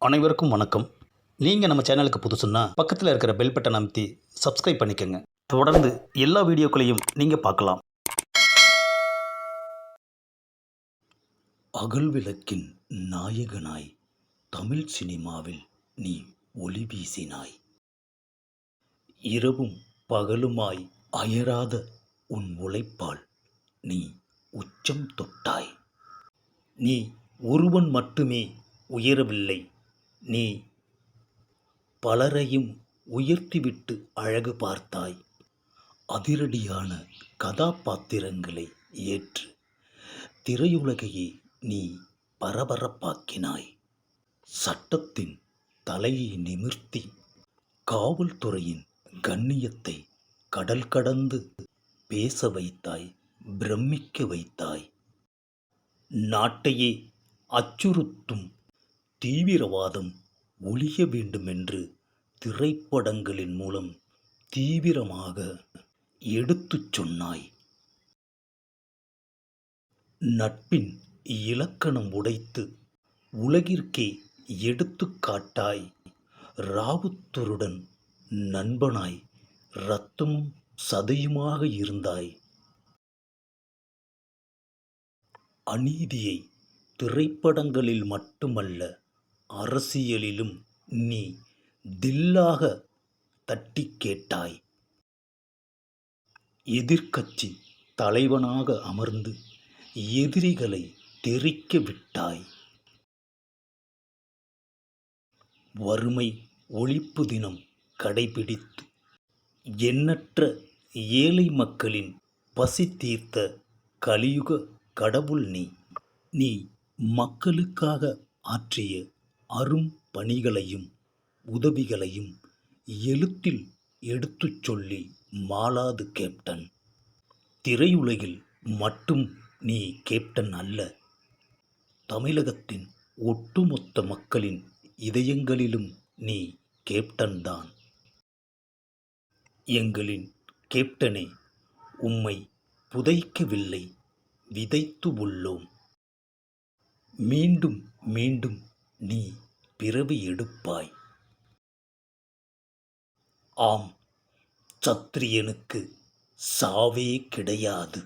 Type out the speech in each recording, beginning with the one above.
அனைவருக்கும் வணக்கம். நீங்கள் நம்ம சேனலுக்கு புதுசுன்னா பக்கத்தில் இருக்கிற பெல் பட்டன் அமைத்தி சப்ஸ்கிரைப் பண்ணிக்கோங்க. தொடர்ந்து எல்லா வீடியோக்களையும் நீங்கள் பார்க்கலாம். அகல் விளக்கின் நாயகனாய் தமிழ் சினிமாவில் நீ ஒளி வீசினாய். இரவும் பகலுமாய் அயராத உன் உழைப்பால் நீ உச்சம் தொட்டாய். நீ ஒருவன் மட்டுமே உயரவில்லை, நீ பலரையும் உயர்த்திவிட்டு அழகு பார்த்தாய். அதிரடியான கதாபாத்திரங்களை ஏற்று திரையுலகையே நீ பரபரப்பாக்கினாய். சட்டத்தின் தலையை நிமிர்த்தி காவல்துறையின் கண்ணியத்தை கடல் கடந்து பேச வைத்தாய், பிரமிக்க வைத்தாய். நாட்டையே அச்சுறுத்தும் தீவிரவாதம் ஒழிய வேண்டுமென்று திரைப்படங்களின் மூலம் தீவிரமாக எடுத்துச் சொன்னாய். நட்பின் இலக்கணம் உடைத்து உலகிற்கே எடுத்துக்காட்டாய். ராவுத்தருடன் நண்பனாய் இரத்தமும் சதையுமாக இருந்தாய். அநீதியை திரைப்படங்களில் மட்டுமல்ல, அரசியலிலும் நீ தில்லாக தட்டி கேட்டாய். எதிர்க்கட்சி தலைவனாக அமர்ந்து எதிரிகளை தெறிக்க விட்டாய். வறுமை ஒழிப்பு தினம் கடைபிடித்து எண்ணற்ற ஏழை மக்களின் பசி தீர்த்த கலியுக கடவுள் நீ. நீ மக்களுக்காக ஆற்றிய அரும் பணிகளையும் உதவிகளையும் எழுத்தில் எடுத்துச் சொல்லி மாளாது கேப்டன். திரையுலகில் மட்டும் நீ கேப்டன் அல்ல, தமிழகத்தின் ஒட்டுமொத்த மக்களின் இதயங்களிலும் நீ கேப்டன் தான். எங்களின் கேப்டனே, உம்மை புதைக்கவில்லை, விதைத்து உள்ளோம். மீண்டும் மீண்டும் நீ பிறவி எடுப்பாய். ஆம், சத்திரியனுக்கு சாவே கிடையாது.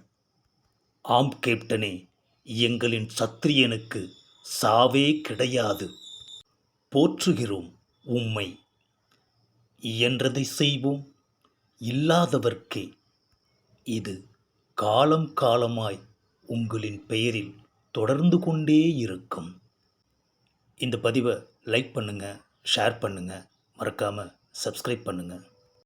ஆம் கேப்டனே, எங்களின் சத்திரியனுக்கு சாவே கிடையாது. போற்றுகிறோம் உம்மை. இயன்றதை செய்வோம், இல்லாதவர்க்கே. இது காலம் காலமாய் உங்களின் பெயரில் தொடர்ந்து கொண்டே இருக்கும். இந்த பதிவை லைக் பண்ணுங்கள், ஷேர் பண்ணுங்கள், மறக்காமல் சப்ஸ்கிரைப் பண்ணுங்கள்.